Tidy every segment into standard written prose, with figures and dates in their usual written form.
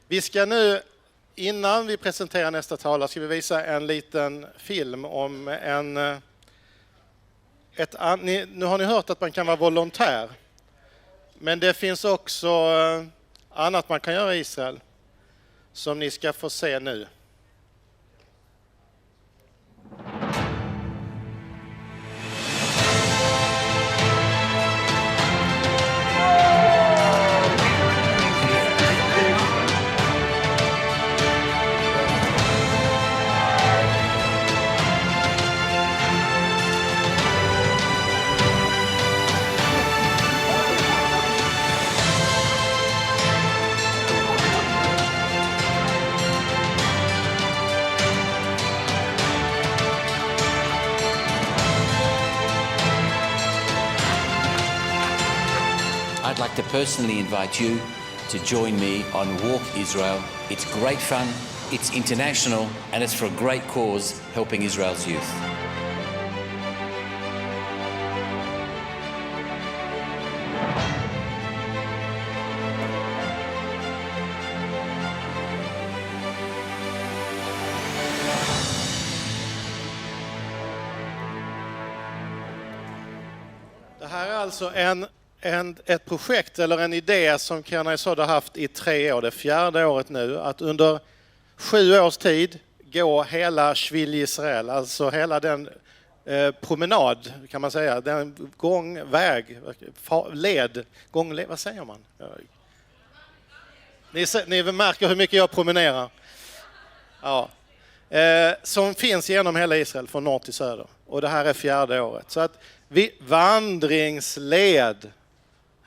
Vi ska nu, innan vi presenterar nästa talare, ska vi visa en liten film om en... nu har ni hört att man kan vara volontär. Men det finns också annat man kan göra i Israel som ni ska få se nu. I'd like to personally invite you to join me on Walk Israel. It's great fun, it's international, and it's for a great cause, helping Israel's youth. Det här är alltså ett projekt eller en idé som Kanada har haft i 3 år, det 4:e året nu, att under 7 års tid gå hela Shvil Israel, alltså hela den promenad kan man säga, den gångväg, gångled, vad säger man? Ni märker hur mycket jag promenerar. Ja. Som finns genom hela Israel från norr till söder. Och det här är 4:e året. Så att vandringsled.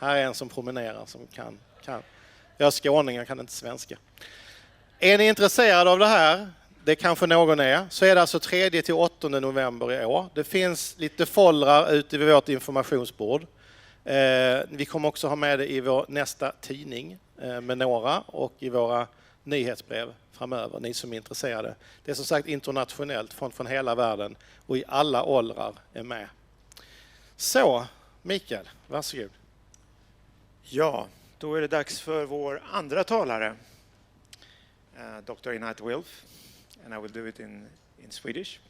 Här är en som promenerar som kan. Jag är skåning, jag kan inte svenska. Är ni intresserade av det här, det kanske någon är, så är det alltså 3 till 8 november i år. Det finns lite foldrar ute vid vårt informationsbord. Vi kommer också ha med det i vår nästa tidning med några och i våra nyhetsbrev framöver, ni som är intresserade. Det är som sagt internationellt från hela världen och i alla åldrar är med. Så, Mikael, varsågod. Ja, då är det dags för vår andra talare, Dr. Einat Wilf, and I will do it in Swedish.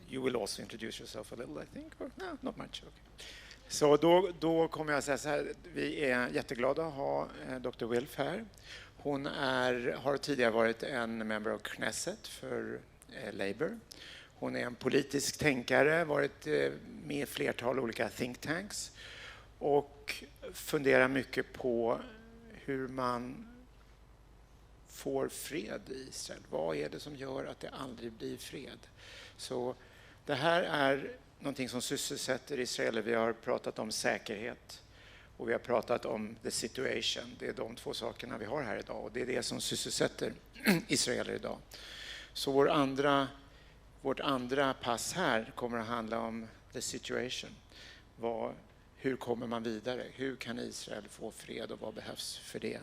You will also introduce yourself a little, I think, or no, not much. Okay. Så då kommer jag säga så här, vi är jätteglada att ha Dr. Wilf här. Hon har tidigare varit en member av Knesset för Labour. Hon är en politisk tänkare, varit med i flertal olika think tanks och funderar mycket på hur man får fred i Israel. Vad är det som gör att det aldrig blir fred? Så det här är någonting som sysselsätter israeler. Vi har pratat om säkerhet och vi har pratat om the situation. Det är de 2 sakerna vi har här idag och det är det som sysselsätter israeler idag. Så vårt andra pass här kommer att handla om the situation. Hur kommer man vidare? Hur kan Israel få fred och vad behövs för det?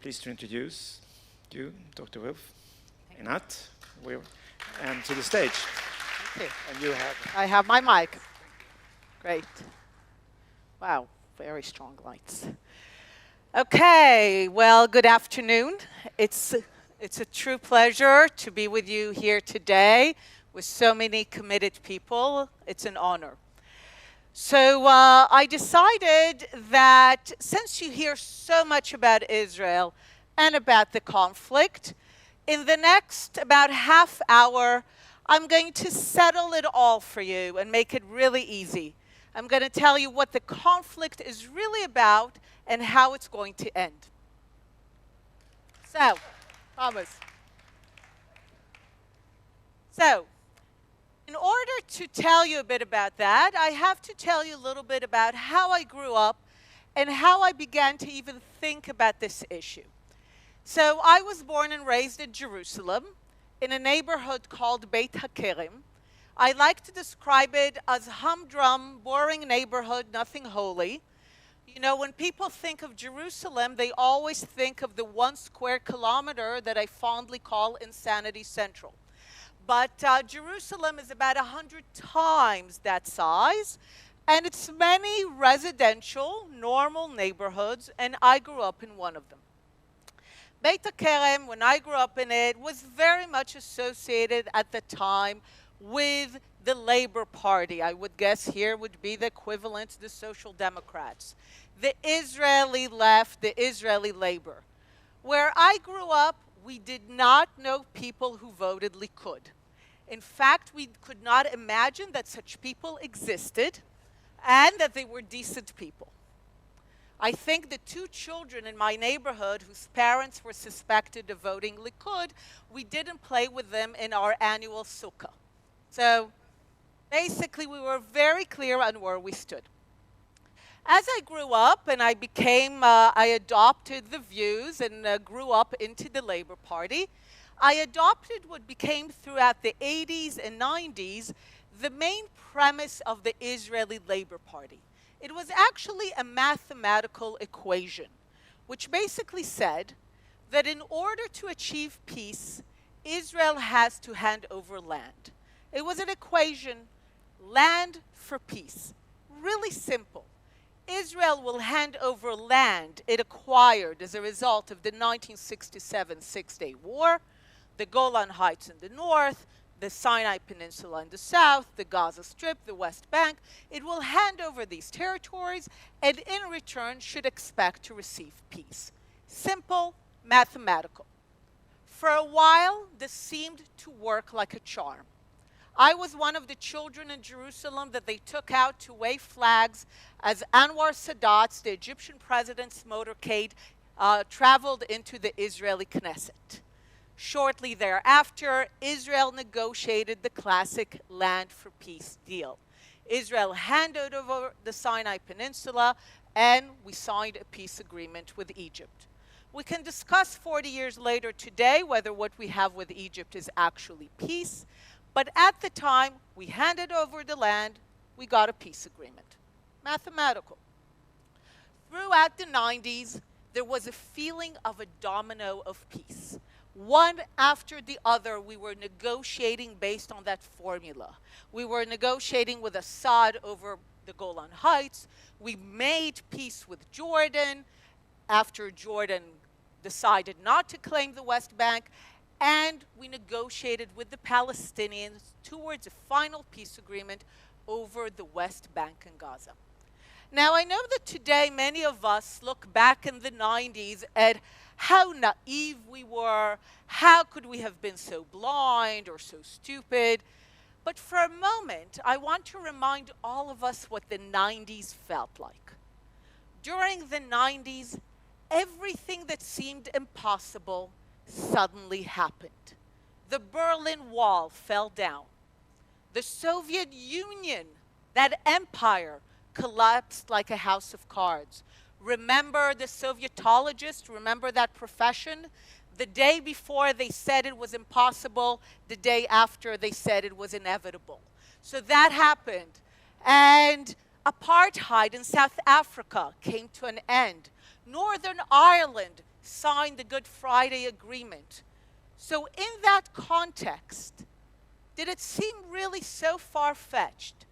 Please to introduce you, Dr. Wilf, Einat, and to the stage. And you have... I have my mic. Great. Wow, very strong lights. Okay, well, good afternoon. It's a true pleasure to be with you here today with so many committed people. It's an honor. So I decided that since you hear so much about Israel and about the conflict, in the next about half hour, I'm going to settle it all for you and make it really easy. I'm going to tell you what the conflict is really about and how it's going to end. So, Thomas. So, in order to tell you a bit about that, I have to tell you a little bit about how I grew up and how I began to even think about this issue. So, I was born and raised in Jerusalem in a neighborhood called Beit HaKerem. I like to describe it as humdrum, boring neighborhood, nothing holy. You know, when people think of Jerusalem, they always think of the 1 square kilometer that I fondly call Insanity Central. But Jerusalem is about 100 times that size, And it's many residential, normal neighborhoods, and I grew up in one of them. Beit HaKerem, when I grew up in it, was very much associated at the time with the Labor Party. I would guess here would be the equivalent to the Social Democrats. The Israeli left, the Israeli labor. Where I grew up, we did not know people who voted Likud. In fact, we could not imagine that such people existed and that they were decent people. I think the 2 children in my neighborhood whose parents were suspected of voting Likud, we didn't play with them in our annual sukkah. So basically, we were very clear on where we stood. As I grew up and I adopted the views and grew up into the Labor Party, I adopted what became throughout the 80s and 90s the main premise of the Israeli Labor Party. It was actually a mathematical equation, which basically said that in order to achieve peace, Israel has to hand over land. It was an equation, land for peace. Really simple. Israel will hand over land it acquired as a result of the 1967 Six-Day War, the Golan Heights in the north, the Sinai Peninsula in the south, the Gaza Strip, the West Bank. It will hand over these territories and in return should expect to receive peace. Simple, mathematical. For a while, this seemed to work like a charm. I was one of the children in Jerusalem that they took out to wave flags as Anwar Sadat's, the Egyptian president's motorcade, traveled into the Israeli Knesset. Shortly thereafter, Israel negotiated the classic land for peace deal. Israel handed over the Sinai Peninsula, and we signed a peace agreement with Egypt. We can discuss 40 years later today whether what we have with Egypt is actually peace, but at the time, we handed over the land, we got a peace agreement. Mathematical. Throughout the 90s, there was a feeling of a domino of peace. One after the other, we were negotiating based on that formula. We were negotiating with Assad over the Golan Heights. We made peace with Jordan after Jordan decided not to claim the West Bank. And we negotiated with the Palestinians towards a final peace agreement over the West Bank and Gaza. Now, I know that today many of us look back in the 90s at how naive we were, how could we have been so blind or so stupid. But for a moment, I want to remind all of us what the 90s felt like. During the 90s, everything that seemed impossible suddenly happened. The Berlin Wall fell down. The Soviet Union, that empire, collapsed like a house of cards. Remember the Sovietologist? Remember that profession? The day before they said it was impossible, the day after they said it was inevitable. So that happened. And apartheid in South Africa came to an end. Northern Ireland signed the Good Friday Agreement. So in that context, did it seem really so far-fetched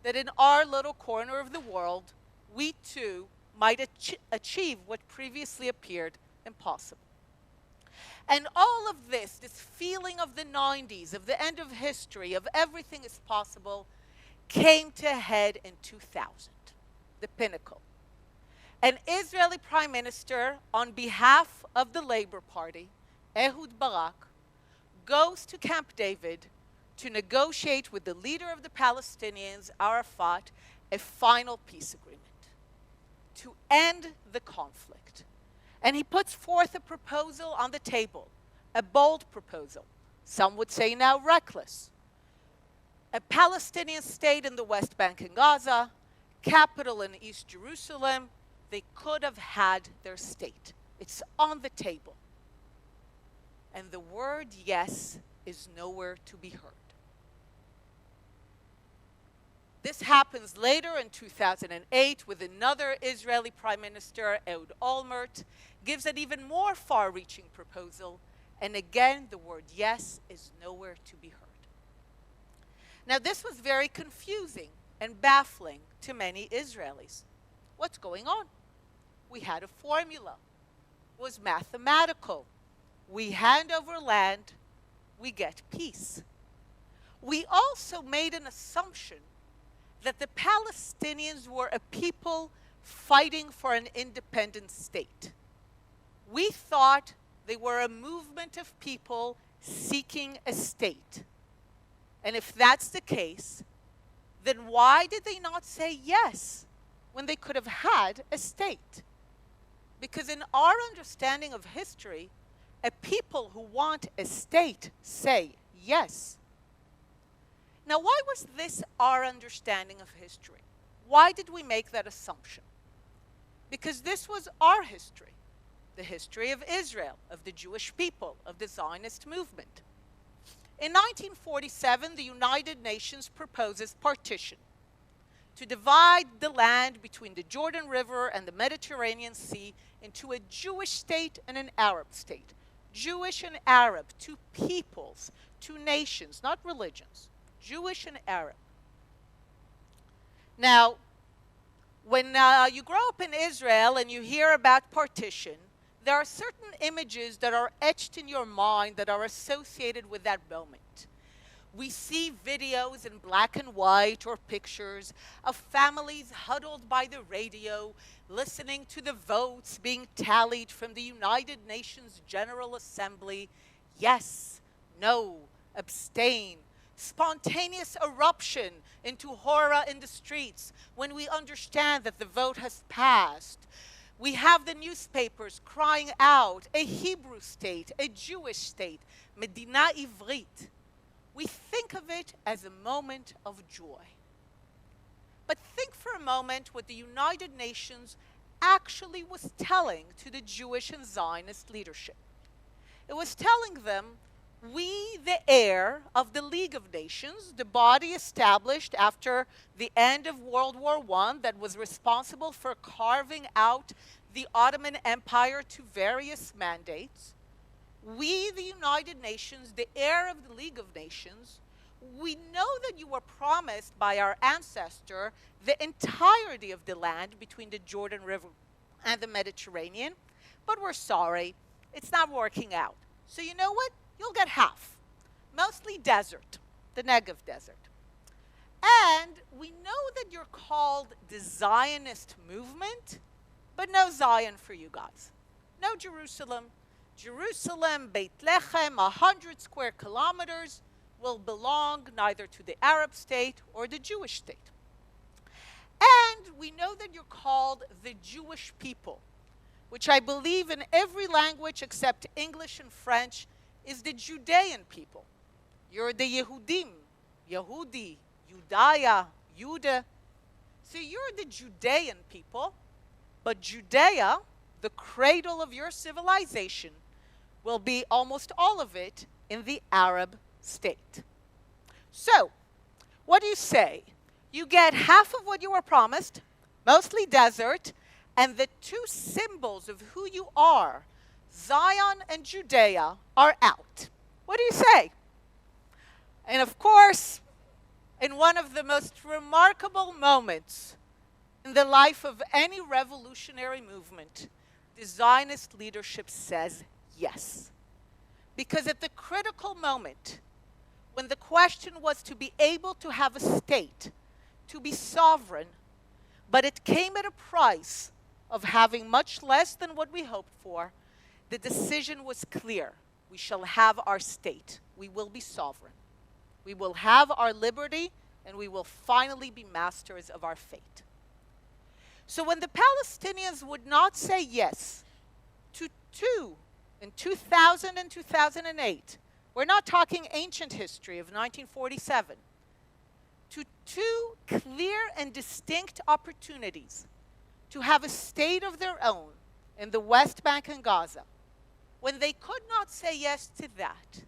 that in our little corner of the world, we too might achieve what previously appeared impossible? And all of this feeling of the 90s, of the end of history, of everything is possible, came to a head in 2000, the pinnacle. An Israeli prime minister, on behalf of the Labor Party, Ehud Barak, goes to Camp David to negotiate with the leader of the Palestinians, Arafat, a final peace agreement to end the conflict. And he puts forth a proposal on the table, a bold proposal. Some would say now reckless. A Palestinian state in the West Bank and Gaza, capital in East Jerusalem. They could have had their state. It's on the table. And the word yes is nowhere to be heard. This happens later in 2008 with another Israeli Prime Minister, Ehud Olmert, gives an even more far-reaching proposal, and again the word yes is nowhere to be heard. Now this was very confusing and baffling to many Israelis. What's going on? We had a formula. It was mathematical. We hand over land, we get peace. We also made an assumption that the Palestinians were a people fighting for an independent state. We thought they were a movement of people seeking a state. And if that's the case, then why did they not say yes when they could have had a state? Because in our understanding of history, a people who want a state say yes. Now, why was this our understanding of history? Why did we make that assumption? Because this was our history, the history of Israel, of the Jewish people, of the Zionist movement. In 1947, the United Nations proposes partition to divide the land between the Jordan River and the Mediterranean Sea into a Jewish state and an Arab state. Jewish and Arab, two peoples, two nations, not religions. Jewish and Arab. Now, when you grow up in Israel and you hear about partition, there are certain images that are etched in your mind that are associated with that moment. We see videos in black and white or pictures of families huddled by the radio, listening to the votes being tallied from the United Nations General Assembly. Yes, no, abstain. Spontaneous eruption into horror in the streets when we understand that the vote has passed. We have the newspapers crying out, a Hebrew state, a Jewish state, Medina Ivrit. We think of it as a moment of joy. But think for a moment what the United Nations actually was telling to the Jewish and Zionist leadership. It was telling them, we, the heir of the League of Nations, the body established after the end of World War I that was responsible for carving out the Ottoman Empire to various mandates, we, the United Nations, the heir of the League of Nations, we know that you were promised by our ancestor the entirety of the land between the Jordan River and the Mediterranean, but we're sorry, it's not working out. So you know what? You'll get half, mostly desert, the Negev desert. And we know that you're called the Zionist movement, but no Zion for you guys. No Jerusalem. Jerusalem, Beit Lechem, 100 square kilometers, will belong neither to the Arab state or the Jewish state. And we know that you're called the Jewish people, which I believe in every language except English and French is the Judean people. You're the Yehudim, Yehudi, Judaya, Judah. So you're the Judean people, but Judea, the cradle of your civilization, will be almost all of it in the Arab state. So, what do you say? You get half of what you were promised, mostly desert, and the two symbols of who you are, Zion and Judea, are out. What do you say? And of course, in one of the most remarkable moments in the life of any revolutionary movement, the Zionist leadership says yes. Because at the critical moment, when the question was to be able to have a state, to be sovereign, but it came at a price of having much less than what we hoped for, the decision was clear. We shall have our state. We will be sovereign. We will have our liberty, and we will finally be masters of our fate. So when the Palestinians would not say yes to two in 2000 and 2008, we're not talking ancient history of 1947, to two clear and distinct opportunities to have a state of their own in the West Bank and Gaza, when they could not say yes to that,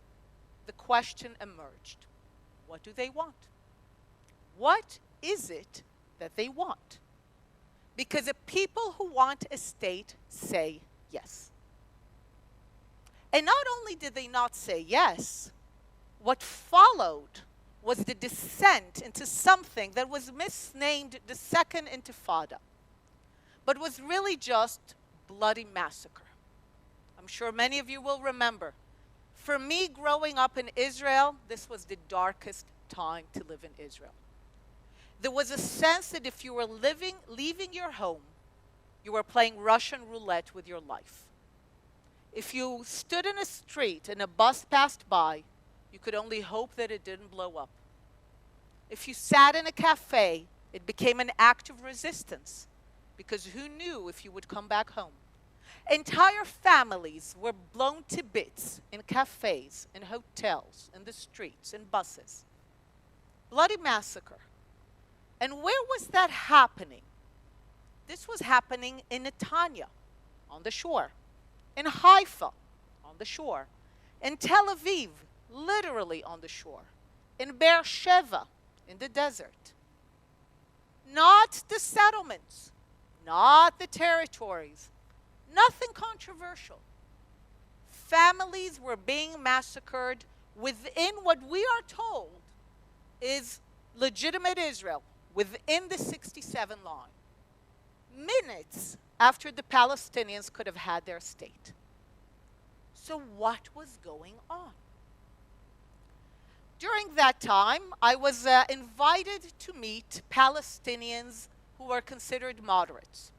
the question emerged. What do they want? What is it that they want? Because a people who want a state say yes. And not only did they not say yes, what followed was the descent into something that was misnamed the Second Intifada, but was really just bloody massacre. I'm sure many of you will remember. For me, growing up in Israel, this was the darkest time to live in Israel. There was a sense that if you were leaving your home, you were playing Russian roulette with your life. If you stood in a street and a bus passed by, you could only hope that it didn't blow up. If you sat in a cafe, it became an act of resistance, because who knew if you would come back home? Entire families were blown to bits in cafes, in hotels, in the streets, in buses. Bloody massacre. And where was that happening? This was happening in Netanya, on the shore, in Haifa, on the shore, in Tel Aviv, literally on the shore, in Beersheba, in the desert. Not the settlements, not the territories, nothing controversial. Families were being massacred within what we are told is legitimate Israel, within the 67 line, minutes after the Palestinians could have had their state. So what was going on? During that time, I was invited to meet Palestinians who were considered moderates.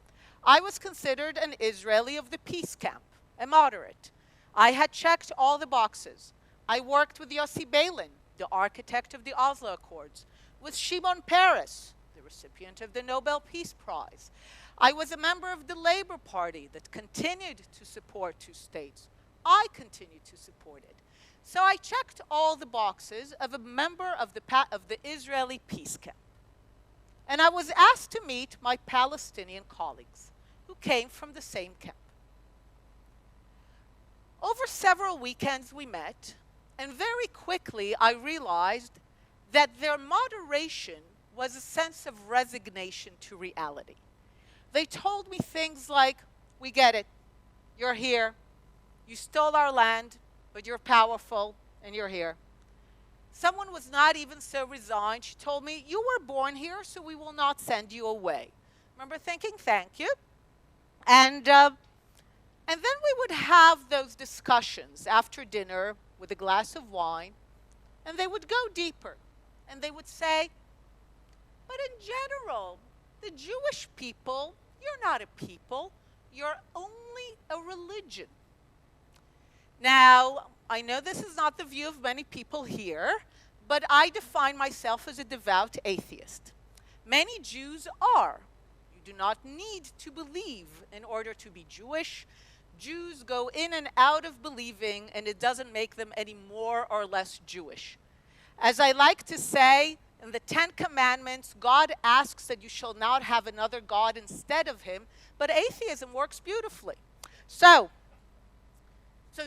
I was considered an Israeli of the peace camp, a moderate. I had checked all the boxes. I worked with Yossi Beilin, the architect of the Oslo Accords, with Shimon Peres, the recipient of the Nobel Peace Prize. I was a member of the Labor Party that continued to support two states. I continued to support it. So I checked all the boxes of a member of the Israeli peace camp. And I was asked to meet my Palestinian colleagues who came from the same camp. Over several weekends we met, and very quickly I realized that their moderation was a sense of resignation to reality. They told me things like, we get it, you're here, you stole our land, but you're powerful and you're here. Someone was not even so resigned. She told me, you were born here, so we will not send you away. I remember thinking, thank you. And then we would have those discussions after dinner with a glass of wine, and they would go deeper. And they would say, but in general, the Jewish people, you're not a people, you're only a religion. Now, I know this is not the view of many people here, but I define myself as a devout atheist. Many Jews are. You do not need to believe in order to be Jewish. Jews go in and out of believing, and it doesn't make them any more or less Jewish. As I like to say, in the Ten Commandments, God asks that you shall not have another God instead of him, but atheism works beautifully. So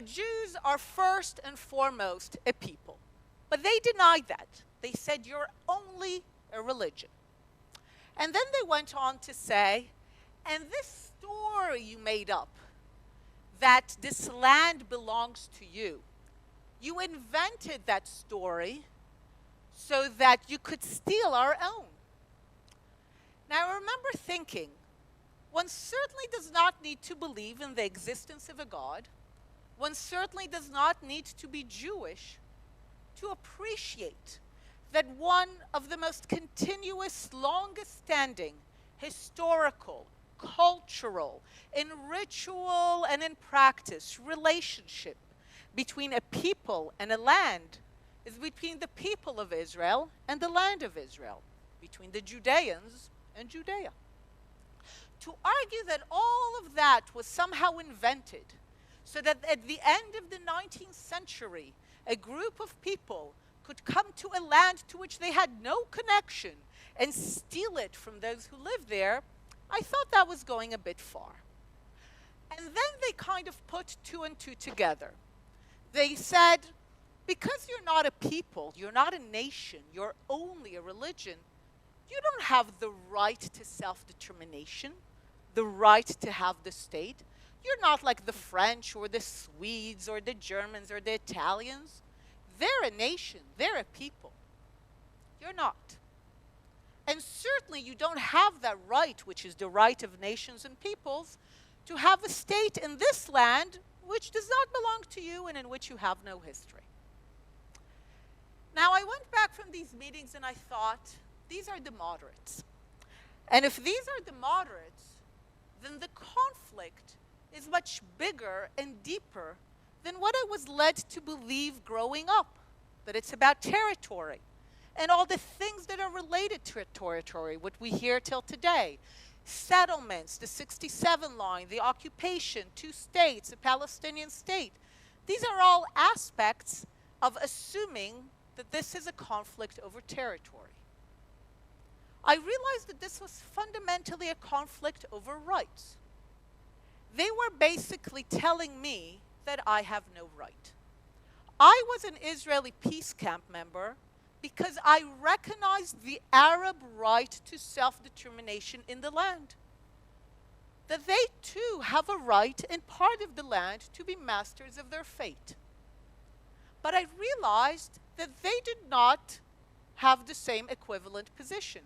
Jews are first and foremost a people. But they denied that. They said, you're only a religion. And then they went on to say, and this story you made up, that this land belongs to you, you invented that story so that you could steal our own. Now, I remember thinking, one certainly does not need to believe in the existence of a God. One certainly does not need to be Jewish to appreciate that one of the most continuous, longest-standing, historical, cultural, in ritual and in practice, relationship between a people and a land is between the people of Israel and the land of Israel, between the Judeans and Judea. To argue that all of that was somehow invented, so that at the end of the 19th century, a group of people could come to a land to which they had no connection and steal it from those who lived there, I thought that was going a bit far. And then they kind of put two and two together. They said, because you're not a people, you're not a nation, you're only a religion, you don't have the right to self-determination, the right to have the state. You're not like the French or the Swedes or the Germans or the Italians. They're a nation, they're a people. You're not. And certainly you don't have that right, which is the right of nations and peoples, to have a state in this land which does not belong to you and in which you have no history. Now, I went back from these meetings and I thought, these are the moderates. And if these are the moderates, then the conflict is much bigger and deeper than what I was led to believe growing up, that it's about territory and all the things that are related to territory, what we hear till today. Settlements, the 67 line, the occupation, 2 states, a Palestinian state. These are all aspects of assuming that this is a conflict over territory. I realized that this was fundamentally a conflict over rights. They were basically telling me that I have no right. I was an Israeli peace camp member because I recognized the Arab right to self-determination in the land. That they too have a right in part of the land to be masters of their fate. But I realized that they did not have the same equivalent position.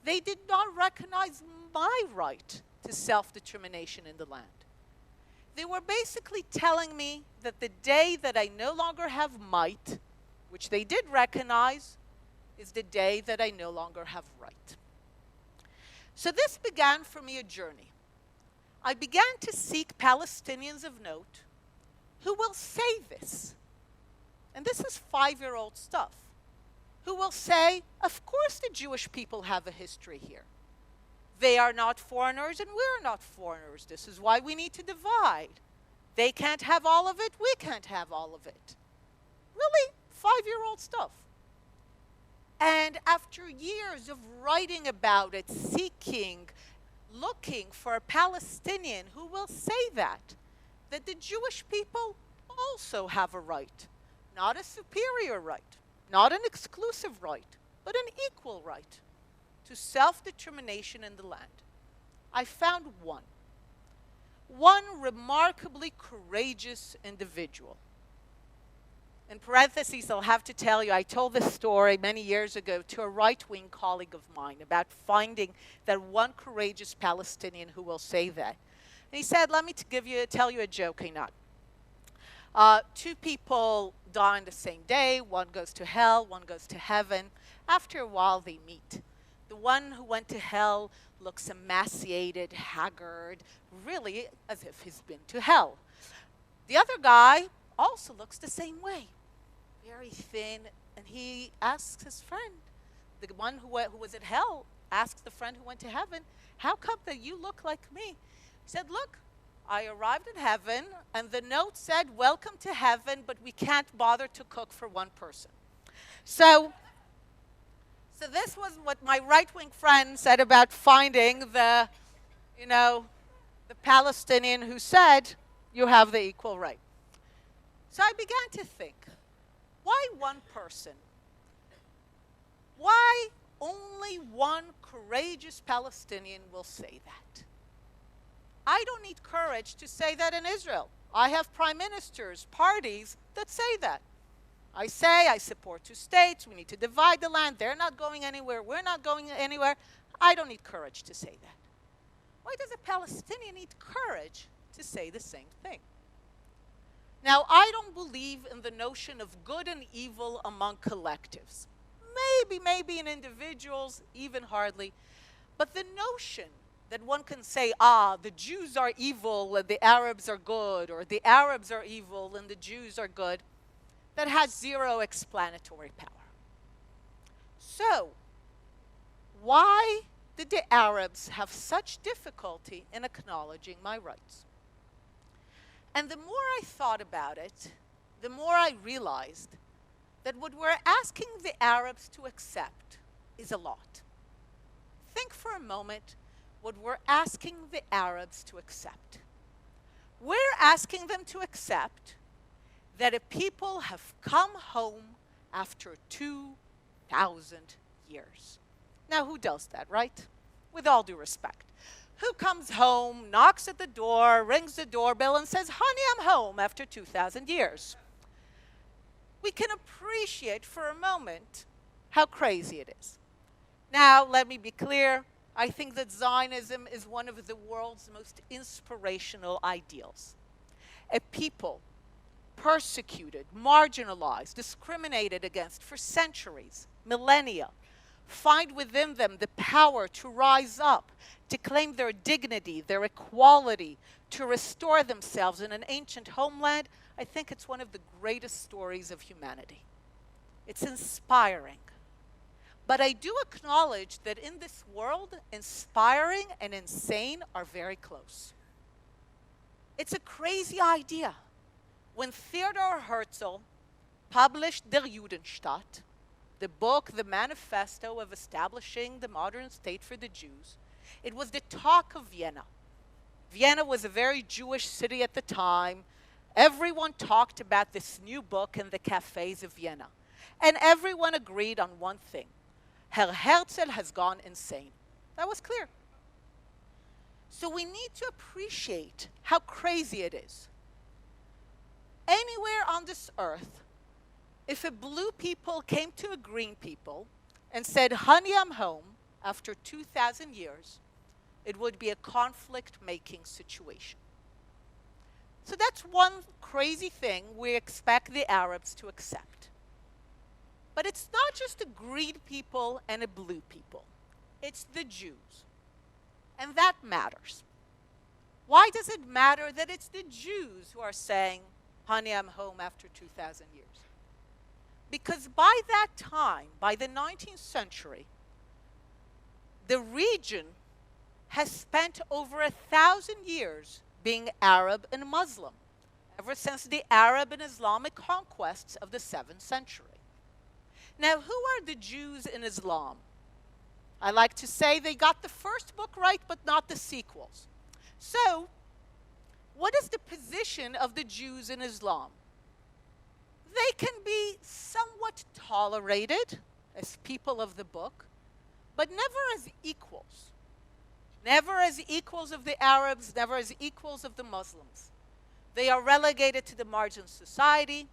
They did not recognize my right to self-determination in the land. They were basically telling me that the day that I no longer have might, which they did recognize, is the day that I no longer have right. So this began for me a journey. I began to seek Palestinians of note who will say this. And this is 5-year-old stuff. Who will say, of course the Jewish people have a history here. They are not foreigners and we're not foreigners. This is why we need to divide. They can't have all of it, we can't have all of it. Really 5-year-old stuff. And after years of writing about it, seeking, looking for a Palestinian who will say that the Jewish people also have a right. Not a superior right, not an exclusive right, but an equal right to self-determination in the land. I found one remarkably courageous individual. In parentheses, I'll have to tell you, I told this story many years ago to a right-wing colleague of mine about finding that one courageous Palestinian who will say that. And he said, let me tell you a joke, Einat. 2 people die on the same day. One goes to hell, one goes to heaven. After a while, they meet. The one who went to hell looks emaciated, haggard, really as if he's been to hell. The other guy also looks the same way, very thin, and he asks his friend, the one who was at hell, asks the friend who went to heaven, how come that you look like me? He said, look, I arrived in heaven, and the note said, welcome to heaven, but we can't bother to cook for one person. So this was what my right-wing friend said about finding the Palestinian who said, you have the equal right. So I began to think, why one person? Why only one courageous Palestinian will say that? I don't need courage to say that in Israel. I have prime ministers, parties that say that. I say I support 2 states, we need to divide the land, they're not going anywhere, we're not going anywhere. I don't need courage to say that. Why does a Palestinian need courage to say the same thing? Now, I don't believe in the notion of good and evil among collectives. Maybe in individuals, even hardly. But the notion that one can say, the Jews are evil and the Arabs are good, or the Arabs are evil and the Jews are good, that has zero explanatory power. So, why did the Arabs have such difficulty in acknowledging my rights? And the more I thought about it, the more I realized that what we're asking the Arabs to accept is a lot. Think for a moment what we're asking the Arabs to accept. We're asking them to accept that a people have come home after 2,000 years. Now, who does that, right? With all due respect. Who comes home, knocks at the door, rings the doorbell, and says, honey, I'm home after 2,000 years? We can appreciate for a moment how crazy it is. Now, let me be clear. I think that Zionism is one of the world's most inspirational ideals. A people persecuted, marginalized, discriminated against for centuries, millennia, find within them the power to rise up, to claim their dignity, their equality, to restore themselves in an ancient homeland. I think it's one of the greatest stories of humanity. It's inspiring. But I do acknowledge that in this world, inspiring and insane are very close. It's a crazy idea. When Theodor Herzl published Der Judenstaat, the book, the manifesto of establishing the modern state for the Jews, it was the talk of Vienna. Vienna was a very Jewish city at the time. Everyone talked about this new book in the cafes of Vienna. And everyone agreed on one thing. Herr Herzl has gone insane. That was clear. So we need to appreciate how crazy it is. Anywhere on this earth, if a blue people came to a green people and said, honey, I'm home, after 2,000 years, it would be a conflict-making situation. So that's one crazy thing we expect the Arabs to accept. But it's not just a green people and a blue people. It's the Jews. And that matters. Why does it matter that it's the Jews who are saying, honey, I'm home after 2,000 years? Because by that time, by the 19th century, the region has spent over 1,000 years being Arab and Muslim, ever since the Arab and Islamic conquests of the 7th century. Now, who are the Jews in Islam? I like to say they got the first book right, but not the sequels. So, what is the position of the Jews in Islam? They can be somewhat tolerated as people of the book, but never as equals. Never as equals of the Arabs, never as equals of the Muslims. They are relegated to the margin society.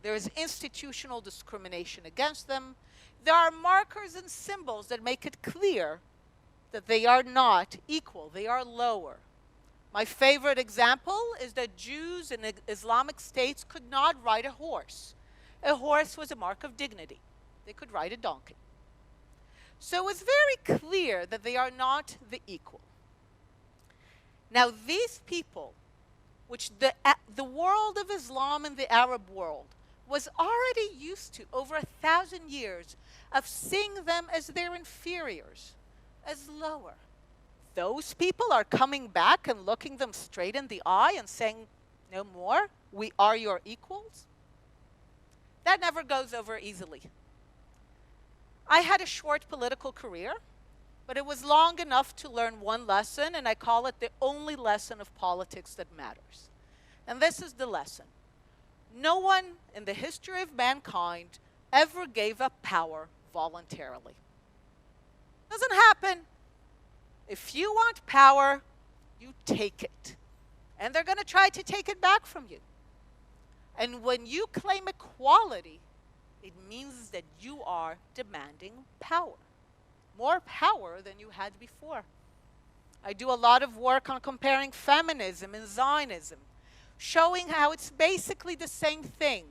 There is institutional discrimination against them. There are markers and symbols that make it clear that they are not equal. They are lower. My favorite example is that Jews in Islamic states could not ride a horse. A horse was a mark of dignity. They could ride a donkey. So it's very clear that they are not the equal. Now, these people, which the world of Islam and the Arab world was already used to over 1,000 years of seeing them as their inferiors, as lower. Those people are coming back and looking them straight in the eye and saying, no more, we are your equals. That never goes over easily. I had a short political career, but it was long enough to learn one lesson, and I call it the only lesson of politics that matters. And this is the lesson. No one in the history of mankind ever gave up power voluntarily. Doesn't happen. If you want power, you take it. And they're going to try to take it back from you. And when you claim equality, it means that you are demanding power. More power than you had before. I do a lot of work on comparing feminism and Zionism, showing how it's basically the same thing.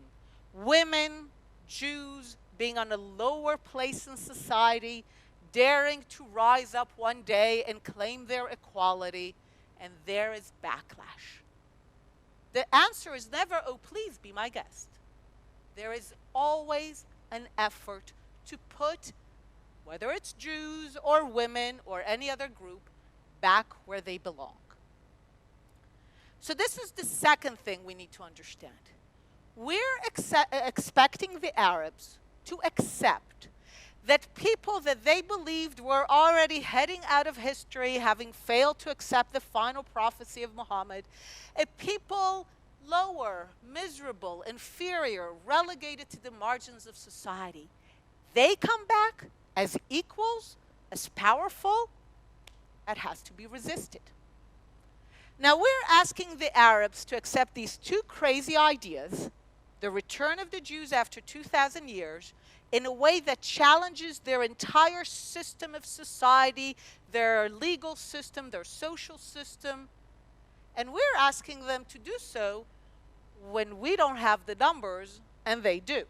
Women, Jews, being on a lower place in society, daring to rise up one day and claim their equality, and there is backlash. The answer is never, oh, please be my guest. There is always an effort to put, whether it's Jews or women or any other group, back where they belong. So this is the second thing we need to understand. We're expecting the Arabs to accept that people that they believed were already heading out of history, having failed to accept the final prophecy of Muhammad, a people lower, miserable, inferior, relegated to the margins of society, they come back as equals, as powerful. That has to be resisted. Now we're asking the Arabs to accept these two crazy ideas, the return of the Jews after 2,000 years, in a way that challenges their entire system of society, their legal system, their social system. And we're asking them to do so when we don't have the numbers, and they do.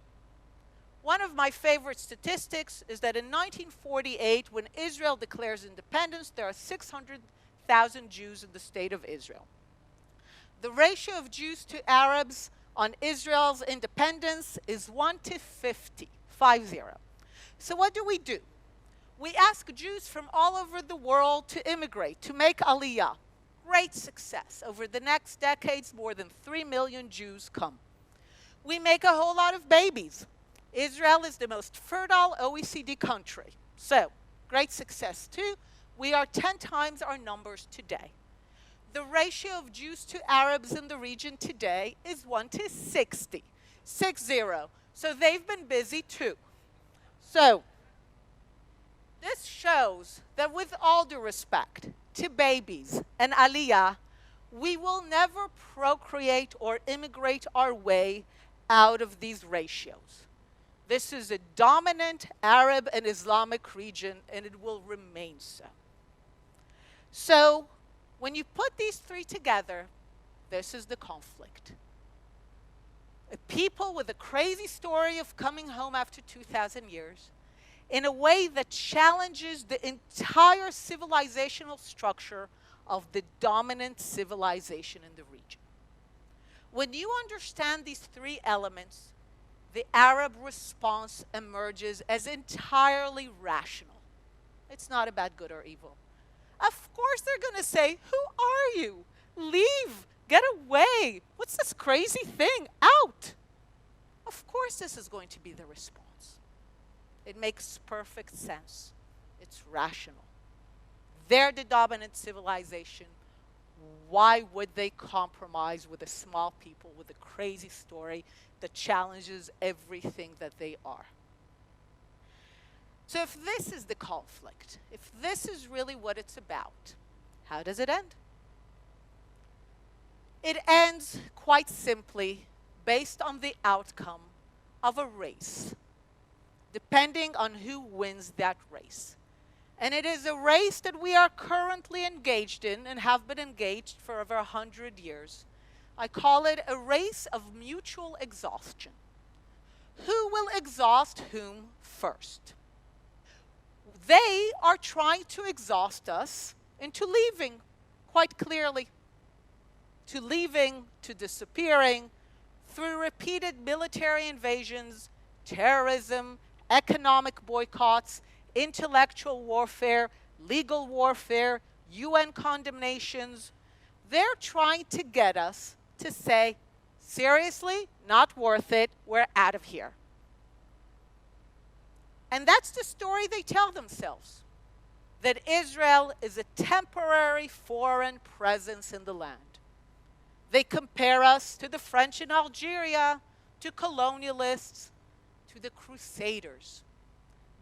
One of my favorite statistics is that in 1948, when Israel declares independence, there are 600,000 Jews in the state of Israel. The ratio of Jews to Arabs on Israel's independence is 1 to 50, 50. So what do? We ask Jews from all over the world to immigrate, to make aliyah. Great success. Over the next decades, more than 3 million Jews come. We make a whole lot of babies. Israel is the most fertile OECD country. So, great success too. We are 10 times our numbers today. The ratio of Jews to Arabs in the region today is 1 to 60, 60. So they've been busy too. So, this shows that with all due respect to babies and aliyah, we will never procreate or immigrate our way out of these ratios. This is a dominant Arab and Islamic region, and it will remain so. So, when you put these three together, this is the conflict. A people with a crazy story of coming home after 2,000 years, in a way that challenges the entire civilizational structure of the dominant civilization in the region. When you understand these three elements, the Arab response emerges as entirely rational. It's not about good or evil. Of course they're going to say, "Who are you? Leave, get away. What's this crazy thing? Out." Of course this is going to be the response. It makes perfect sense. It's rational. They're the dominant civilization. Why would they compromise with a small people with a crazy story that challenges everything that they are? So if this is the conflict, if this is really what it's about, how does it end? It ends quite simply based on the outcome of a race, depending on who wins that race. And it is a race that we are currently engaged in and have been engaged for over 100 years. I call it a race of mutual exhaustion. Who will exhaust whom first? They are trying to exhaust us into leaving, quite clearly. To leaving, to disappearing, through repeated military invasions, terrorism, economic boycotts, intellectual warfare, legal warfare, UN condemnations. They're trying to get us to say, seriously, not worth it, we're out of here. And that's the story they tell themselves, that Israel is a temporary foreign presence in the land. They compare us to the French in Algeria, to colonialists, to the Crusaders.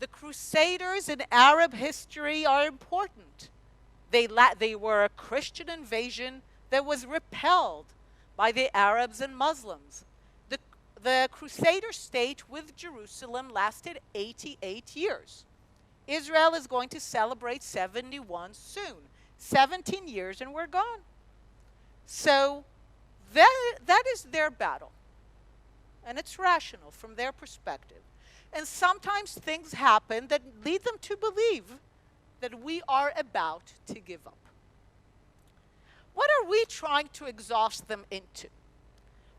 The Crusaders in Arab history are important. They were a Christian invasion that was repelled by the Arabs and Muslims. The Crusader state with Jerusalem lasted 88 years. Israel is going to celebrate 71 soon. 17 years and we're gone. So that is their battle. And it's rational from their perspective. And sometimes things happen that lead them to believe that we are about to give up. What are we trying to exhaust them into?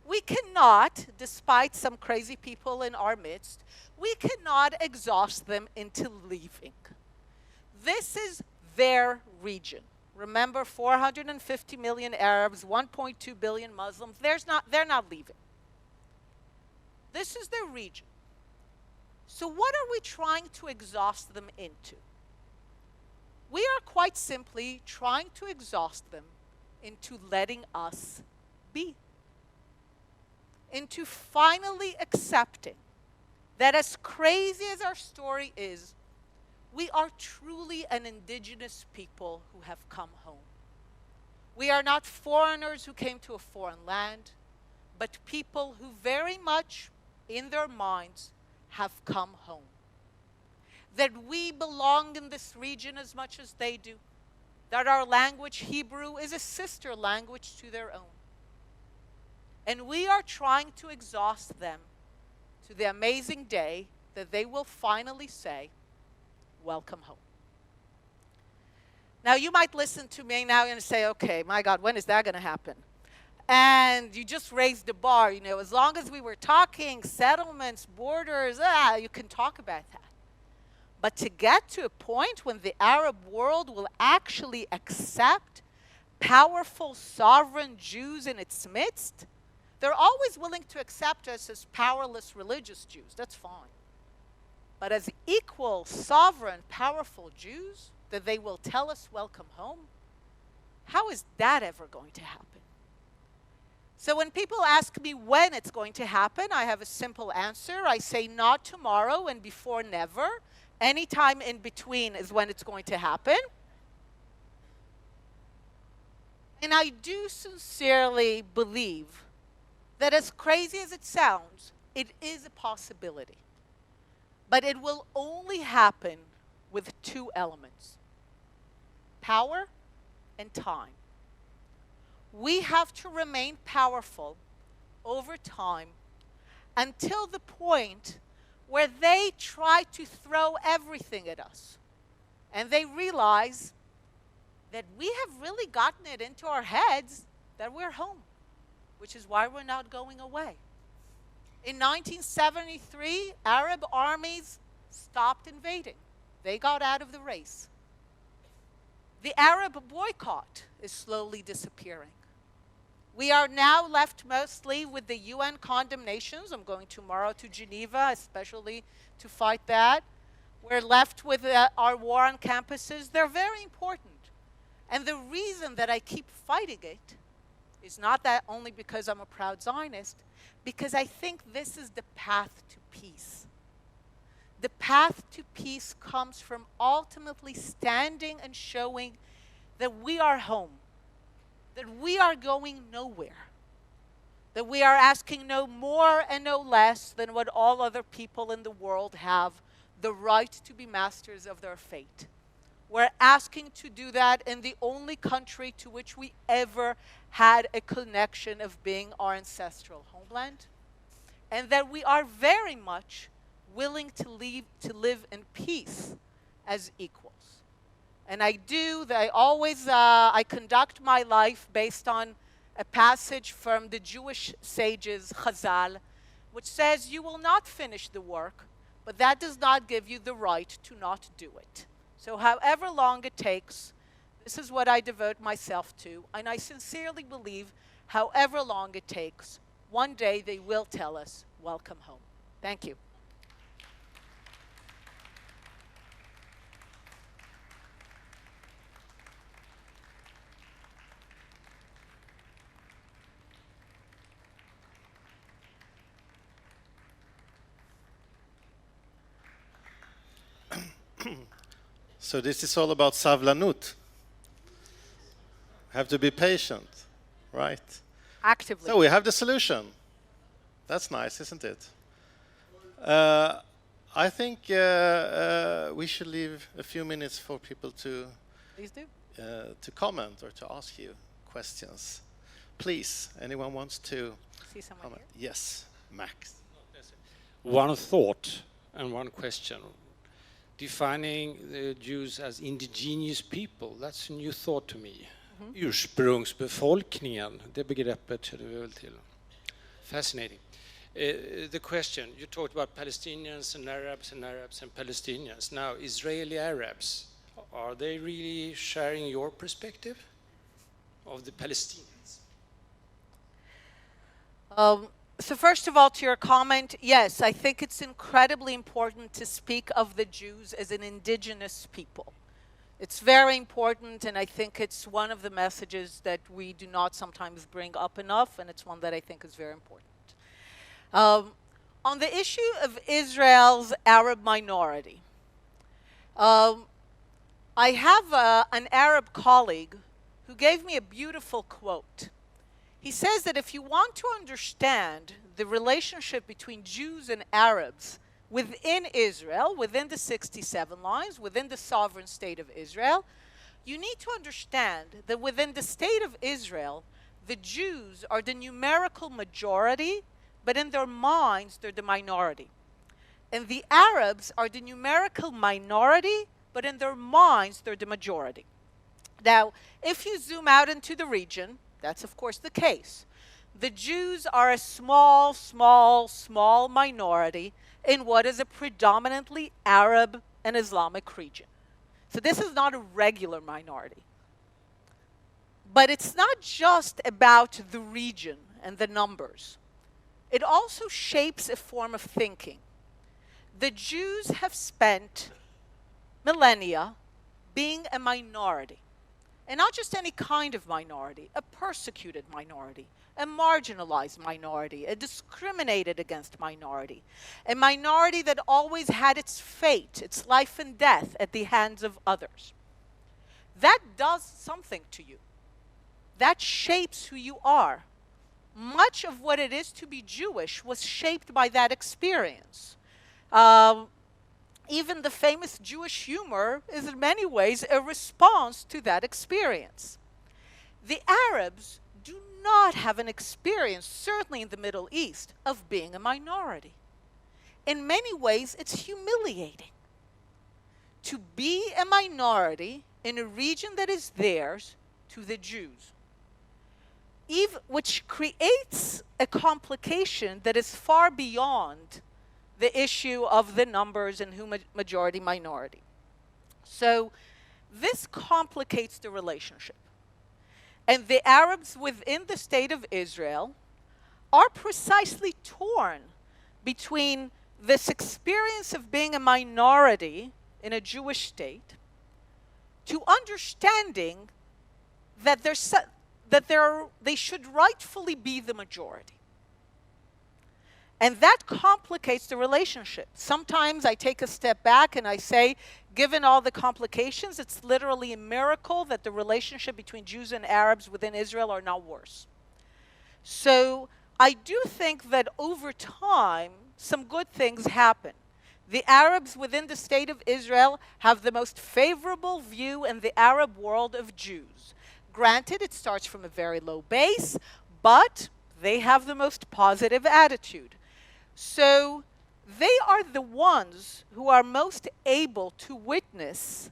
We cannot, despite some crazy people in our midst, we cannot exhaust them into leaving. This is their region. Remember, 450 million Arabs, 1.2 billion Muslims. They're not leaving. This is their region. So what are we trying to exhaust them into? We are quite simply trying to exhaust them into letting us be. Into finally accepting that as crazy as our story is, we are truly an indigenous people who have come home. We are not foreigners who came to a foreign land. but people who very much in their minds have come home. That we belong in this region as much as they do. That our language, Hebrew, is a sister language to their own. And we are trying to exhaust them to the amazing day that they will finally say, welcome home. Now, you might listen to me now and say, okay, my God, when is that going to happen? And you just raised the bar. You know, as long as we were talking settlements, borders, you can talk about that. But to get to a point when the Arab world will actually accept powerful, sovereign Jews in its midst, they're always willing to accept us as powerless religious Jews. That's fine. But as equal, sovereign, powerful Jews, that they will tell us welcome home, how is that ever going to happen? So when people ask me when it's going to happen, I have a simple answer. I say not tomorrow and before never. Any time in between is when it's going to happen. And I do sincerely believe that, as crazy as it sounds, it is a possibility. But it will only happen with two elements: power and time. We have to remain powerful over time until the point where they try to throw everything at us. And they realize that we have really gotten it into our heads that we're home, which is why we're not going away. In 1973, Arab armies stopped invading. They got out of the race. The Arab boycott is slowly disappearing. We are now left mostly with the UN condemnations. I'm going tomorrow to Geneva, especially to fight that. We're left with our war on campuses. They're very important. And the reason that I keep fighting it is not that only because I'm a proud Zionist, because I think this is the path to peace. The path to peace comes from ultimately standing and showing that we are home, that we are going nowhere, that we are asking no more and no less than what all other people in the world have, the right to be masters of their fate. We're asking to do that in the only country to which we ever had a connection of being our ancestral homeland, and that we are very much willing to live in peace as equals. And I conduct my life based on a passage from the Jewish sages, Chazal, which says, you will not finish the work, but that does not give you the right to not do it. So however long it takes, this is what I devote myself to. And I sincerely believe, however long it takes, one day they will tell us, welcome home. Thank you. So this is all about savlanut. Have to be patient, right? Actively. So we have the solution. That's nice, isn't it? I think we should leave a few minutes for people to Please do. To comment or to ask you questions. Please, anyone wants to See someone comment? here? Yes, Max. One thought and one question. Defining the Jews as indigenous people, that's a new thought to me. Ursprungsbefolkningen, det begreppet känner vi väl till. Fascinating. The question, you talked about Palestinians and Arabs and Palestinians. Now, Israeli Arabs, are they really sharing your perspective of the Palestinians? So first of all, to your comment, yes, I think it's incredibly important to speak of the Jews as an indigenous people. It's very important, and I think it's one of the messages that we do not sometimes bring up enough, and it's one that I think is very important. On the issue of Israel's Arab minority, I have an Arab colleague who gave me a beautiful quote. He says that if you want to understand the relationship between Jews and Arabs within Israel, within the 67 lines, within the sovereign state of Israel, you need to understand that within the state of Israel, the Jews are the numerical majority, but in their minds, they're the minority. And the Arabs are the numerical minority, but in their minds, they're the majority. Now, if you zoom out into the region, that's of course the case. The Jews are a small, small, small minority in what is a predominantly Arab and Islamic region. So this is not a regular minority. But it's not just about the region and the numbers. It also shapes a form of thinking. The Jews have spent millennia being a minority. And not just any kind of minority, a persecuted minority, a marginalized minority, a discriminated against minority, a minority that always had its fate, its life and death at the hands of others. That does something to you. That shapes who you are. Much of what it is to be Jewish was shaped by that experience. Even the famous Jewish humor is in many ways a response to that experience. The Arabs do not have an experience, certainly in the Middle East, of being a minority. In many ways, it's humiliating. To be a minority in a region that is theirs to the Jews, which creates a complication that is far beyond the issue of the numbers and who majority minority. So this complicates the relationship. And the Arabs within the state of Israel are precisely torn between this experience of being a minority in a Jewish state to understanding that they should rightfully be the majority. And that complicates the relationship. Sometimes I take a step back and I say, given all the complications, it's literally a miracle that the relationship between Jews and Arabs within Israel are not worse. So I do think that over time, some good things happen. The Arabs within the state of Israel have the most favorable view in the Arab world of Jews. Granted, it starts from a very low base, but they have the most positive attitude. So they are the ones who are most able to witness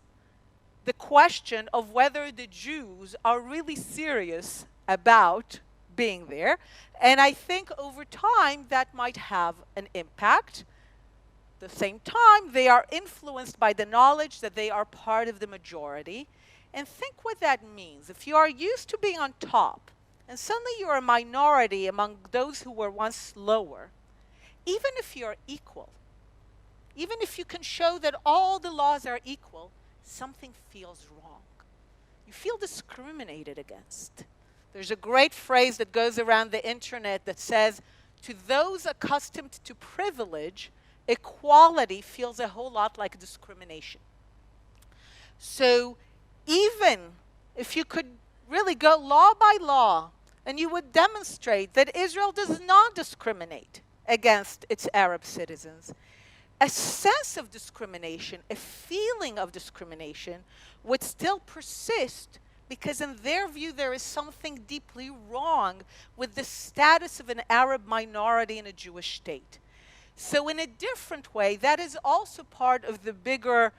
the question of whether the Jews are really serious about being there. And I think over time that might have an impact. At the same time, they are influenced by the knowledge that they are part of the majority. And think what that means. If you are used to being on top, and suddenly you're a minority among those who were once lower, even if you're equal, even if you can show that all the laws are equal, something feels wrong. You feel discriminated against. There's a great phrase that goes around the internet that says, to those accustomed to privilege, equality feels a whole lot like discrimination. So even if you could really go law by law, and you would demonstrate that Israel does not discriminate against its Arab citizens, a sense of discrimination, a feeling of discrimination would still persist because in their view there is something deeply wrong with the status of an Arab minority in a Jewish state. So in a different way, that is also part of the bigger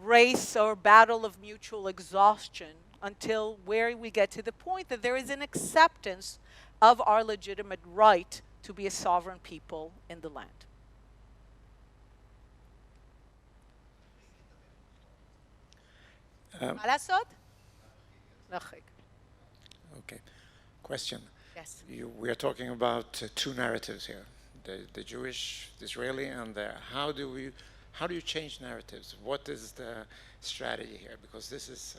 race or battle of mutual exhaustion until where we get to the point that there is an acceptance of our legitimate right to be a sovereign people in the land. Okay. Question. Yes. We are talking about two narratives here: the Jewish, the Israeli, and the. How do you change narratives? What is the strategy here? Because this is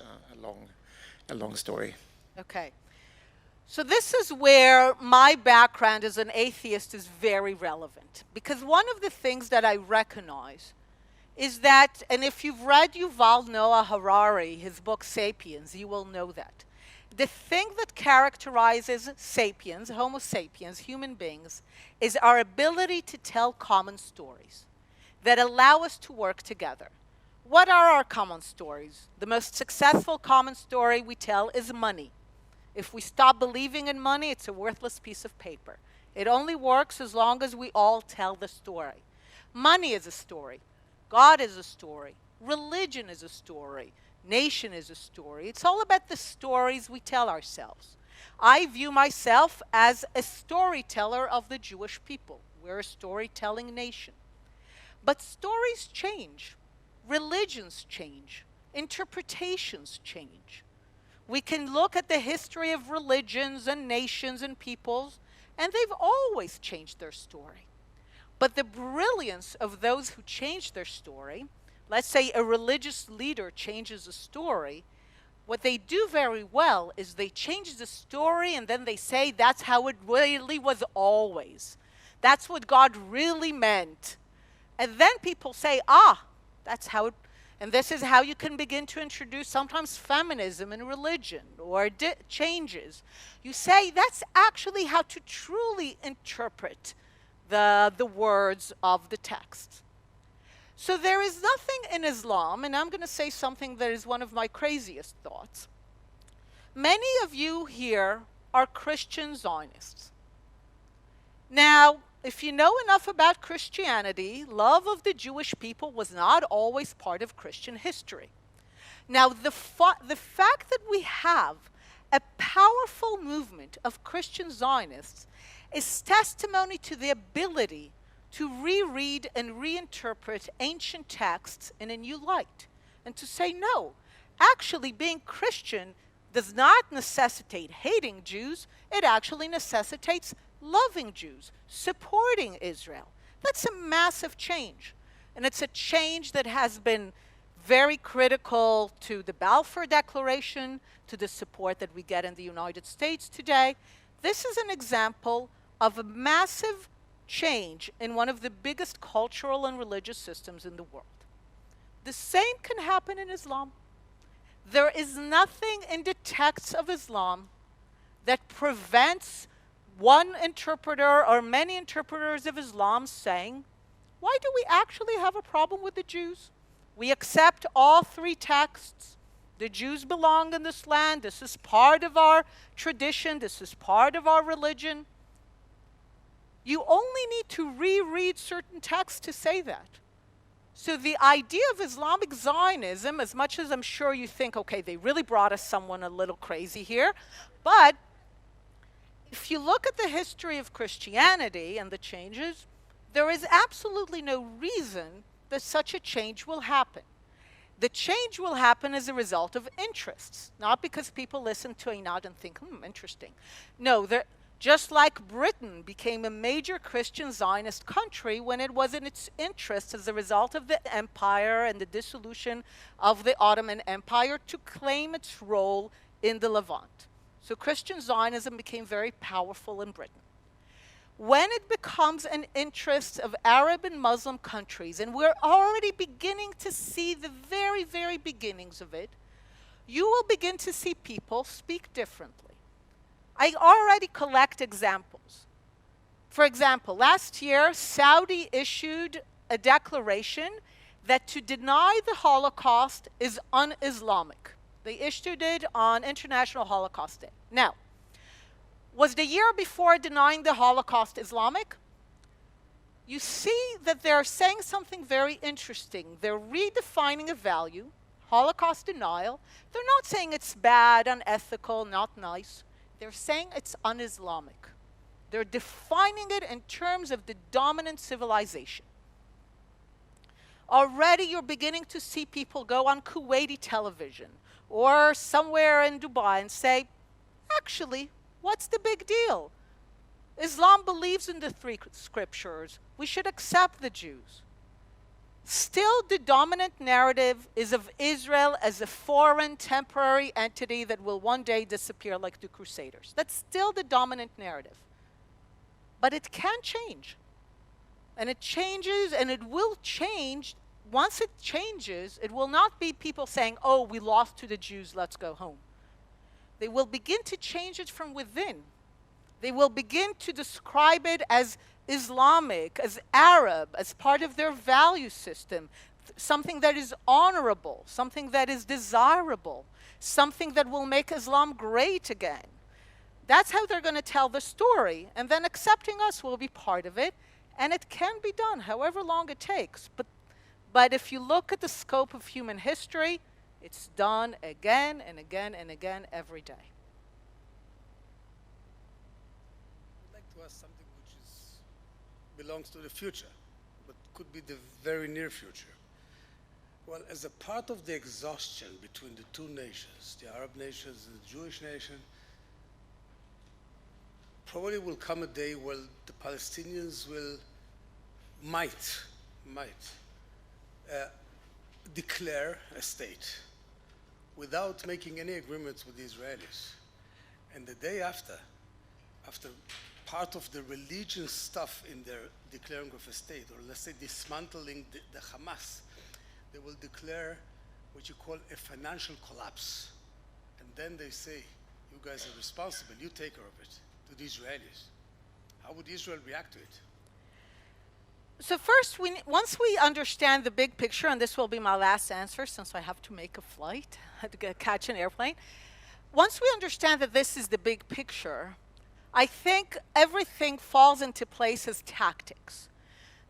a long story. Okay. So this is where my background as an atheist is very relevant. Because one of the things that I recognize is that, and if you've read Yuval Noah Harari, his book Sapiens, you will know that The thing that characterizes sapiens, Homo sapiens, human beings, is our ability to tell common stories that allow us to work together. What are our common stories? The most successful common story we tell is money. If we stop believing in money, it's a worthless piece of paper. It only works as long as we all tell the story. Money is a story. God is a story. Religion is a story. Nation is a story. It's all about the stories we tell ourselves. I view myself as a storyteller of the Jewish people. We're a storytelling nation. But stories change. Religions change. Interpretations change. We can look at the history of religions and nations and peoples, and they've always changed their story. But the brilliance of those who change their story, let's say a religious leader changes a story, what they do very well is they change the story and then they say that's how it really was always. That's what God really meant. And then people say, that's how it, and this is how you can begin to introduce sometimes feminism in religion or changes. You say that's actually how to truly interpret the words of the text. So there is nothing in Islam, and I'm going to say something that is one of my craziest thoughts. Many of you here are Christian Zionists. Now, if you know enough about Christianity, love of the Jewish people was not always part of Christian history. Now, the fact that we have a powerful movement of Christian Zionists is testimony to the ability to reread and reinterpret ancient texts in a new light, and to say, no, actually being Christian does not necessitate hating Jews, it actually necessitates loving Jews, supporting Israel. That's a massive change. And it's a change that has been very critical to the Balfour Declaration, to the support that we get in the United States today. This is an example of a massive change in one of the biggest cultural and religious systems in the world. The same can happen in Islam. There is nothing in the texts of Islam that prevents one interpreter or many interpreters of Islam saying, why do we actually have a problem with the Jews? We accept all three texts. The Jews belong in this land. This is part of our tradition. This is part of our religion. You only need to reread certain texts to say that. So the idea of Islamic Zionism, as much as I'm sure you think, okay, they really brought us someone a little crazy here, but if you look at the history of Christianity and the changes, there is absolutely no reason that such a change will happen. The change will happen as a result of interests, not because people listen to Einat and think, interesting. No, just like Britain became a major Christian Zionist country when it was in its interest as a result of the empire and the dissolution of the Ottoman Empire to claim its role in the Levant. So Christian Zionism became very powerful in Britain. When it becomes an interest of Arab and Muslim countries, and we're already beginning to see the very, very beginnings of it, you will begin to see people speak differently. I already collect examples. For example, last year, Saudi issued a declaration that to deny the Holocaust is un-Islamic. They issued it on International Holocaust Day. Now, was the year before denying the Holocaust Islamic? You see that they're saying something very interesting. They're redefining a value, Holocaust denial. They're not saying it's bad, unethical, not nice. They're saying it's un-Islamic. They're defining it in terms of the dominant civilization. Already you're beginning to see people go on Kuwaiti television or somewhere in Dubai and say, actually, what's the big deal? Islam believes in the three scriptures. We should accept the Jews. Still, the dominant narrative is of Israel as a foreign, temporary entity that will one day disappear like the Crusaders. That's still the dominant narrative. But it can change. And it changes, and it will change. Once it changes, it will not be people saying, oh, we lost to the Jews, let's go home. they will begin to change it from within. They will begin to describe it as Islamic, as Arab, as part of their value system, something that is honorable, something that is desirable, something that will make Islam great again. That's how they're going to tell the story. And then accepting us will be part of it. And it can be done, however long it takes. But if you look at the scope of human history, it's done again and again and again every day. I'd like to ask something which belongs to the future, but could be the very near future. Well, as a part of the exhaustion between the two nations, the Arab nations and the Jewish nation, probably will come a day where the Palestinians might declare a state without making any agreements with the Israelis. And the day after part of the religious stuff in their declaring of a state, or let's say dismantling the Hamas, they will declare what you call a financial collapse. And then they say, you guys are responsible, you take care of it, to the Israelis. How would Israel react to it? So first, once we understand the big picture, and this will be my last answer since I have to make a flight, I had to catch an airplane. Once we understand that this is the big picture, I think everything falls into place as tactics.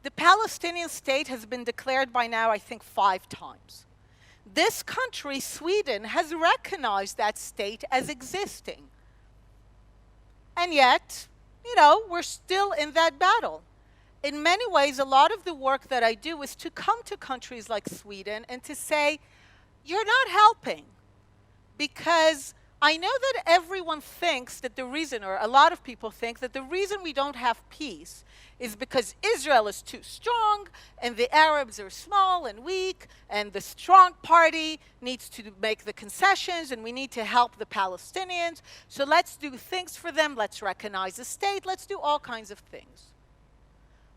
The Palestinian state has been declared by now, I think, 5 times. This country, Sweden, has recognized that state as existing. And yet, we're still in that battle. In many ways, a lot of the work that I do is to come to countries like Sweden and to say, you're not helping. Because I know that everyone thinks that the reason, or a lot of people think that the reason we don't have peace is because Israel is too strong and the Arabs are small and weak and the strong party needs to make the concessions and we need to help the Palestinians. So let's do things for them, let's recognize the state, let's do all kinds of things.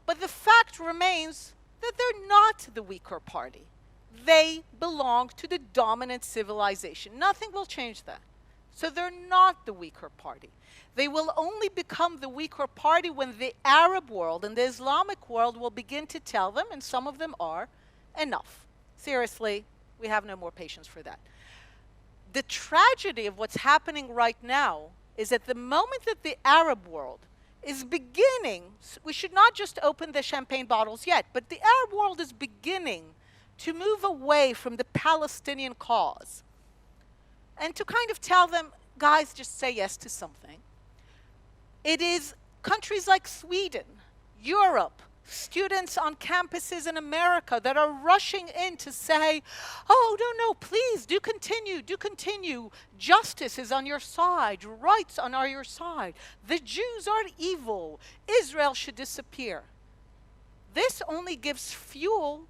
But the fact remains that they're not the weaker party. They belong to the dominant civilization. Nothing will change that. So they're not the weaker party. They will only become the weaker party when the Arab world and the Islamic world will begin to tell them, and some of them are, enough. Seriously, we have no more patience for that. The tragedy of what's happening right now is at the moment that the Arab world is beginning, we should not just open the champagne bottles yet, but the Arab world is beginning to move away from the Palestinian cause and to kind of tell them, guys, just say yes to something. It is countries like Sweden, Europe, students on campuses in America that are rushing in to say, oh, no, please, do continue. Justice is on your side. Rights are on your side. The Jews are evil. Israel should disappear. This only gives fuel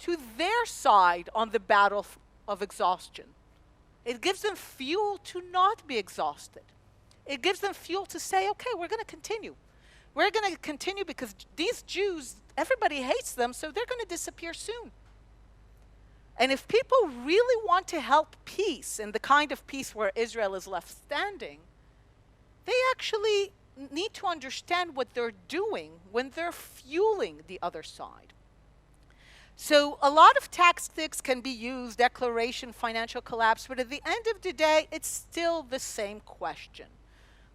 to their side on the battle of exhaustion. It gives them fuel to not be exhausted. It gives them fuel to say, okay, we're going to continue. We're going to continue because these Jews, everybody hates them, so they're going to disappear soon. And if people really want to help peace, and the kind of peace where Israel is left standing, they actually need to understand what they're doing when they're fueling the other side. So a lot of tactics can be used, declaration, financial collapse, but at the end of the day, it's still the same question.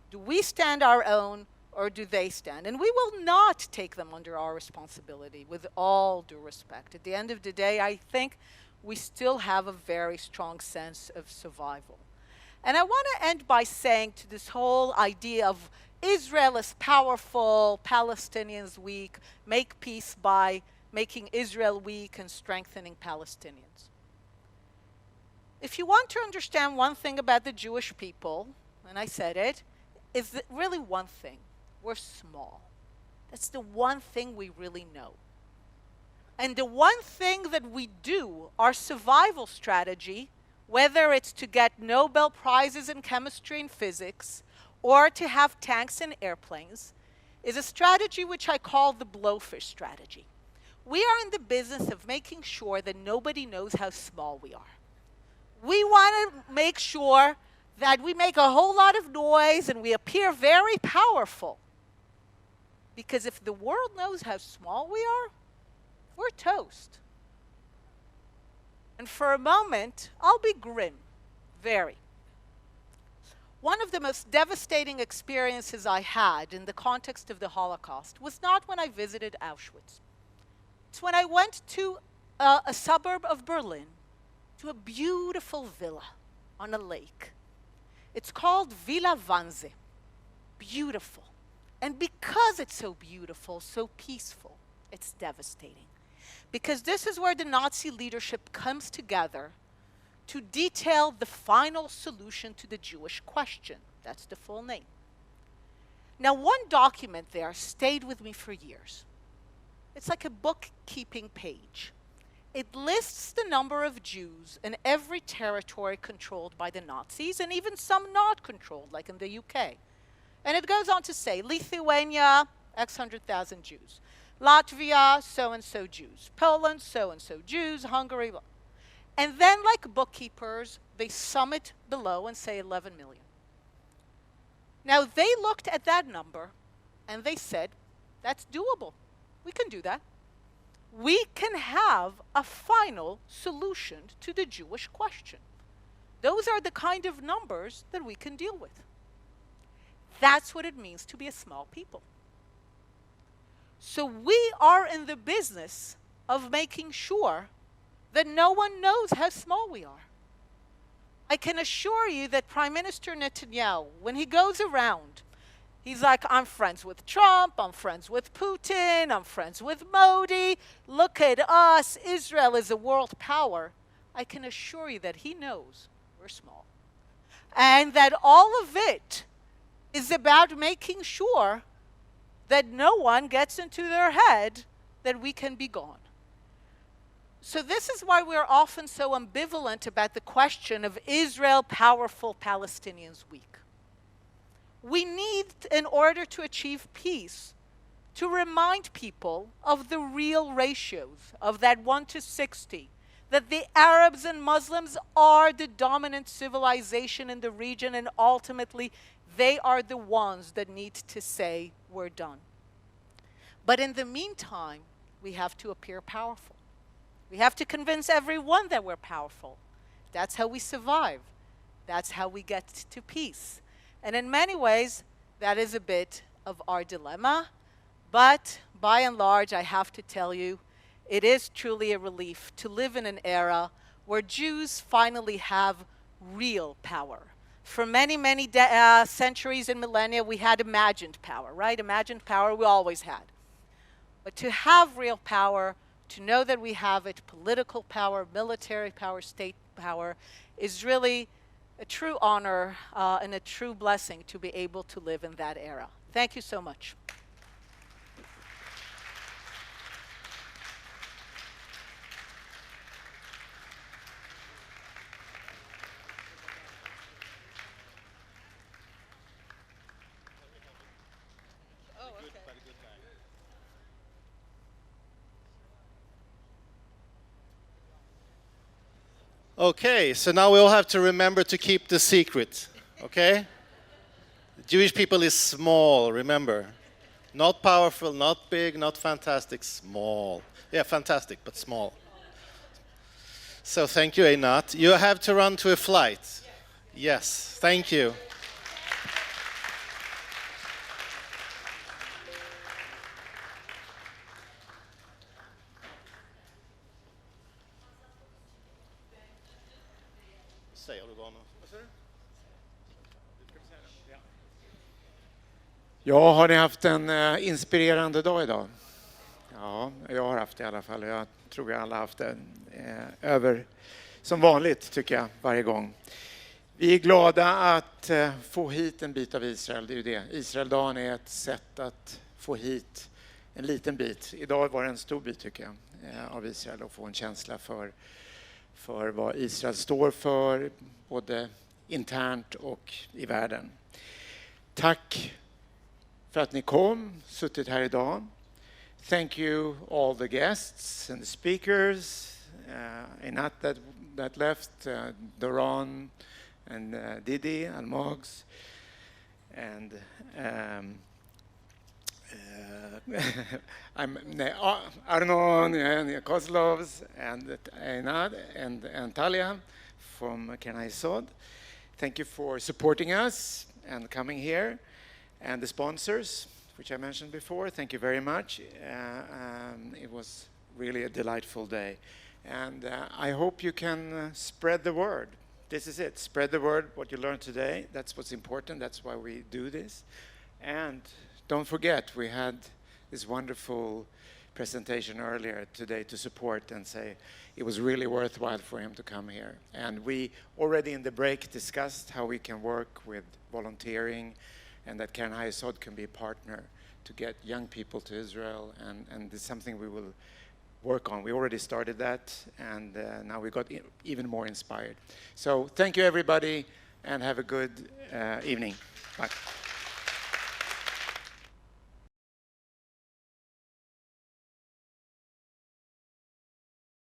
Do we stand our own, or do they stand? And we will not take them under our responsibility, with all due respect. At the end of the day, I think we still have a very strong sense of survival. And I want to end by saying to this whole idea of Israel is powerful, Palestinians weak, make peace by making Israel weak and strengthening Palestinians. If you want to understand one thing about the Jewish people, and I said it, is that really one thing. We're small. That's the one thing we really know. And the one thing that we do, our survival strategy, whether it's to get Nobel Prizes in chemistry and physics, or to have tanks and airplanes, is a strategy which I call the blowfish strategy. We are in the business of making sure that nobody knows how small we are. We want to make sure that we make a whole lot of noise and we appear very powerful. Because if the world knows how small we are, we're toast. And for a moment, I'll be grim, very. One of the most devastating experiences I had in the context of the Holocaust was not when I visited Auschwitz. It's when I went to a suburb of Berlin, to a beautiful villa on a lake. It's called Villa Wannsee. Beautiful. And because it's so beautiful, so peaceful, it's devastating. Because this is where the Nazi leadership comes together to detail the final solution to the Jewish question. That's the full name. Now, one document there stayed with me for years. It's like a bookkeeping page. It lists the number of Jews in every territory controlled by the Nazis, and even some not controlled, like in the UK. And it goes on to say, Lithuania, X 100,000 Jews. Latvia, so-and-so Jews. Poland, so-and-so Jews. Hungary, blah. And then, like bookkeepers, they sum it below and say 11 million. Now, they looked at that number, and they said, that's doable. We can do that. We can have a final solution to the Jewish question. Those are the kind of numbers that we can deal with. That's what it means to be a small people. So we are in the business of making sure that no one knows how small we are. I can assure you that Prime Minister Netanyahu, when he goes around, he's like, I'm friends with Trump, I'm friends with Putin, I'm friends with Modi. Look at us, Israel is a world power. I can assure you that he knows we're small. And that all of it is about making sure that no one gets into their head that we can be gone. So this is why we're often so ambivalent about the question of Israel powerful, Palestinians weak. We need, in order to achieve peace, to remind people of the real ratios of that 1 to 60, that the Arabs and Muslims are the dominant civilization in the region, and ultimately they are the ones that need to say, we're done. But in the meantime, we have to appear powerful. We have to convince everyone that we're powerful. That's how we survive. That's how we get to peace. And in many ways, that is a bit of our dilemma. But by and large, I have to tell you, it is truly a relief to live in an era where Jews finally have real power. For many, many centuries and millennia, we had imagined power, right? Imagined power we always had. But to have real power, to know that we have it, political power, military power, state power, is really a true honor and a true blessing to be able to live in that era. Thank you so much. Okay, so now we all have to remember to keep the secret, okay? Jewish people is small, remember. Not powerful, not big, not fantastic, small. Yeah, fantastic, but small. So thank you, Einat. You have to run to a flight. Yes, thank you. Ja, har ni haft en inspirerande dag idag? Ja, jag har haft det i alla fall. Jag tror jag alla haft det över som vanligt, tycker jag, varje gång. Vi är glada att få hit en bit av Israel, det är ju det. Israeldagen är ett sätt att få hit en liten bit. Idag var det en stor bit, tycker jag, av Israel, och få en känsla för vad Israel står för, både internt och i världen. Tack för att ni kom, suttit här idag. Thank you all the guests and the speakers, Einat that left, Doron, and Didi and Mogs and Arnon and Kozlovs and Einat and Talia from Kenai Sod. Thank you for supporting us and coming here. And the sponsors, which I mentioned before, thank you very much. It was really a delightful day. And I hope you can spread the word. This is it. Spread the word, what you learned today. That's what's important. That's why we do this. And don't forget, we had this wonderful presentation earlier today to support and say it was really worthwhile for him to come here. And we already in the break discussed how we can work with volunteering and that Karen Hayesod can be a partner to get young people to Israel. And it's something we will work on. We already started that, and now we got even more inspired. So thank you, everybody, and have a good evening. Bye.